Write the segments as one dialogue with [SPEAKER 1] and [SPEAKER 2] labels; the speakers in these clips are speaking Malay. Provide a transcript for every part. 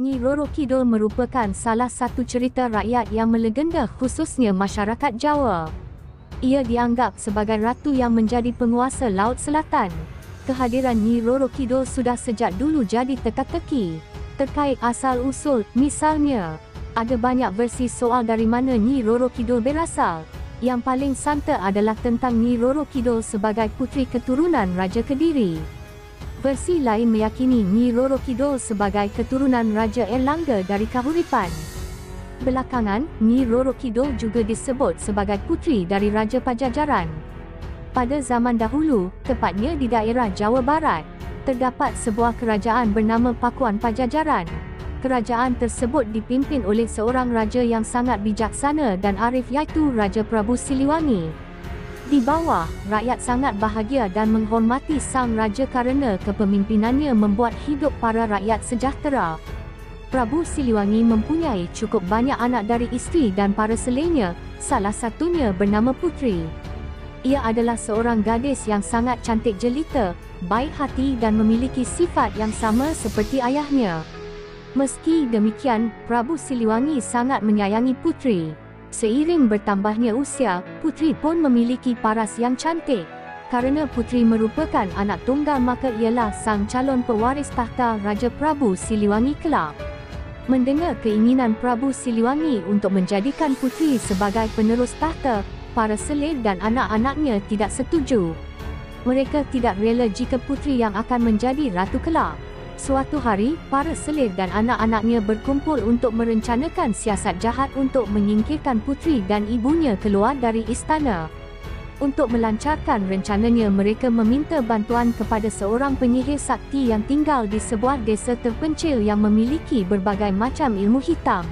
[SPEAKER 1] Nyi Roro Kidul merupakan salah satu cerita rakyat yang melegenda khususnya masyarakat Jawa. Ia dianggap sebagai ratu yang menjadi penguasa Laut Selatan. Kehadiran Nyi Roro Kidul sudah sejak dulu jadi teka-teki terkait asal-usul. Misalnya, ada banyak versi soal dari mana Nyi Roro Kidul berasal. Yang paling santer adalah tentang Nyi Roro Kidul sebagai puteri keturunan Raja Kediri. Versi lain meyakini Nyi Roro Kidul sebagai keturunan Raja Erlangga dari Kahuripan. Belakangan, Nyi Roro Kidul juga disebut sebagai puteri dari Raja Pajajaran. Pada zaman dahulu, tepatnya di daerah Jawa Barat, terdapat sebuah kerajaan bernama Pakuan Pajajaran. Kerajaan tersebut dipimpin oleh seorang raja yang sangat bijaksana dan arif, iaitu Raja Prabu Siliwangi. Di bawah, rakyat sangat bahagia dan menghormati sang raja kerana kepemimpinannya membuat hidup para rakyat sejahtera. Prabu Siliwangi mempunyai cukup banyak anak dari isteri dan para selenya, salah satunya bernama Puteri. Ia adalah seorang gadis yang sangat cantik jelita, baik hati dan memiliki sifat yang sama seperti ayahnya. Meski demikian, Prabu Siliwangi sangat menyayangi Puteri. Seiring bertambahnya usia, Puteri pun memiliki paras yang cantik. Kerana Puteri merupakan anak tunggal, maka ialah sang calon pewaris tahta Raja Prabu Siliwangi kelak. Mendengar keinginan Prabu Siliwangi untuk menjadikan Puteri sebagai penerus tahta, para selir dan anak-anaknya tidak setuju. Mereka tidak rela jika Puteri yang akan menjadi ratu kelak. Suatu hari, para selir dan anak-anaknya berkumpul untuk merencanakan siasat jahat untuk menyingkirkan Puteri dan ibunya keluar dari istana. Untuk melancarkan rencananya, mereka meminta bantuan kepada seorang penyihir sakti yang tinggal di sebuah desa terpencil yang memiliki berbagai macam ilmu hitam.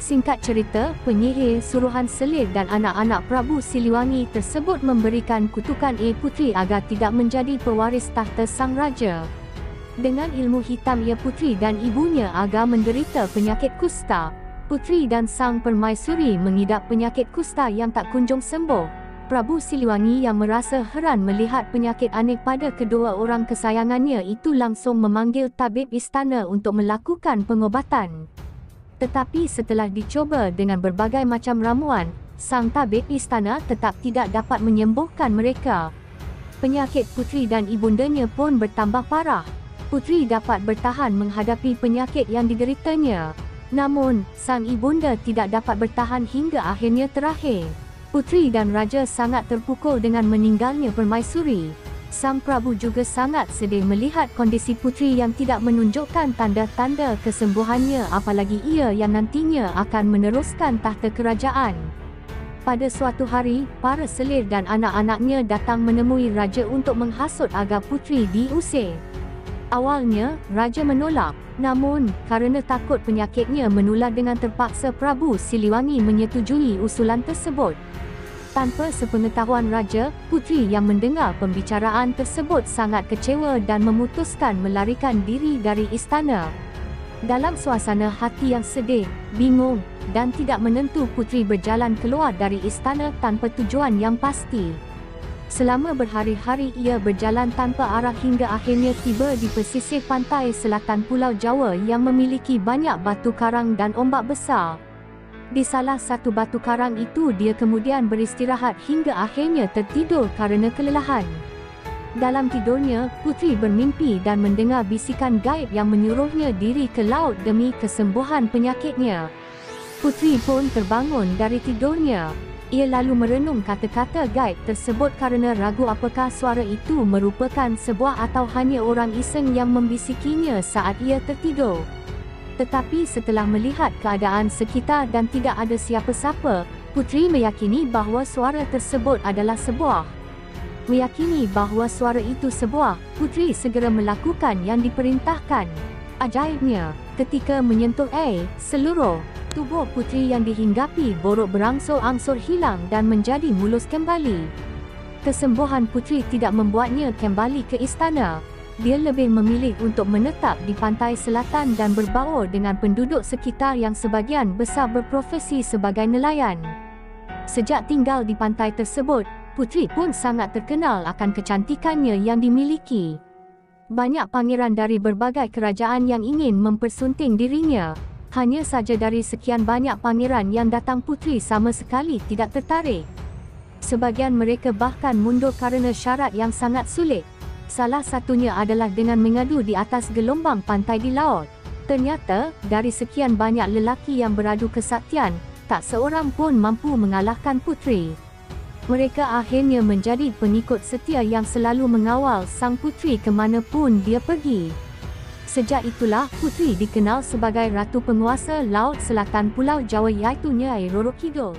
[SPEAKER 1] Singkat cerita, penyihir suruhan selir dan anak-anak Prabu Siliwangi tersebut memberikan kutukan Puteri agar tidak menjadi pewaris tahta sang raja. Dengan ilmu hitam ia, Puteri dan ibunya agak menderita penyakit kusta. Puteri dan sang permaisuri mengidap penyakit kusta yang tak kunjung sembuh. Prabu Siliwangi yang merasa heran melihat penyakit aneh pada kedua orang kesayangannya itu langsung memanggil tabib istana untuk melakukan pengobatan. Tetapi setelah dicoba dengan berbagai macam ramuan, sang tabib istana tetap tidak dapat menyembuhkan mereka. Penyakit Puteri dan ibundanya pun bertambah parah. Puteri dapat bertahan menghadapi penyakit yang dideritanya. Namun, sang ibunda tidak dapat bertahan hingga akhirnya terakhir. Puteri dan raja sangat terpukul dengan meninggalnya permaisuri. Sang Prabu juga sangat sedih melihat kondisi Puteri yang tidak menunjukkan tanda-tanda kesembuhannya, apalagi ia yang nantinya akan meneruskan tahta kerajaan. Pada suatu hari, para selir dan anak-anaknya datang menemui raja untuk menghasut agar Puteri diusir. Awalnya, raja menolak. Namun, kerana takut penyakitnya menular dengan terpaksa Prabu Siliwangi menyetujui usulan tersebut. Tanpa sepengetahuan raja, Puteri yang mendengar pembicaraan tersebut sangat kecewa dan memutuskan melarikan diri dari istana. Dalam suasana hati yang sedih, bingung, dan tidak menentu, Puteri berjalan keluar dari istana tanpa tujuan yang pasti. Selama berhari-hari ia berjalan tanpa arah hingga akhirnya tiba di pesisir pantai selatan Pulau Jawa yang memiliki banyak batu karang dan ombak besar. Di salah satu batu karang itu dia kemudian beristirahat hingga akhirnya tertidur kerana kelelahan. Dalam tidurnya, Puteri bermimpi dan mendengar bisikan gaib yang menyuruhnya diri ke laut demi kesembuhan penyakitnya. Puteri pun terbangun dari tidurnya. Ia lalu merenung kata-kata gaib tersebut kerana ragu apakah suara itu merupakan sebuah atau hanya orang iseng yang membisikinya saat ia tertidur. Tetapi setelah melihat keadaan sekitar dan tidak ada siapa-siapa, Puteri meyakini bahawa suara tersebut adalah sebuah. Meyakini bahawa suara itu sebuah, Puteri segera melakukan yang diperintahkan. Ajaibnya, ketika menyentuh air, seluruh tubuh Puteri yang dihinggapi borok berangsur-angsur hilang dan menjadi mulus kembali. Kesembuhan Puteri tidak membuatnya kembali ke istana. Dia lebih memilih untuk menetap di pantai selatan dan berbaur dengan penduduk sekitar yang sebagian besar berprofesi sebagai nelayan. Sejak tinggal di pantai tersebut, Puteri pun sangat terkenal akan kecantikannya yang dimiliki. Banyak pangeran dari berbagai kerajaan yang ingin mempersunting dirinya. Hanya saja dari sekian banyak pangeran yang datang, puteri sama sekali tidak tertarik. Sebagian mereka bahkan mundur kerana syarat yang sangat sulit. Salah satunya adalah dengan mengadu di atas gelombang pantai di laut. Ternyata, dari sekian banyak lelaki yang beradu kesaktian, tak seorang pun mampu mengalahkan puteri. Mereka akhirnya menjadi pengikut setia yang selalu mengawal sang puteri ke mana pun dia pergi. Sejak itulah puteri dikenal sebagai Ratu Penguasa Laut Selatan Pulau Jawa, iaitu Nyai Roro Kidul.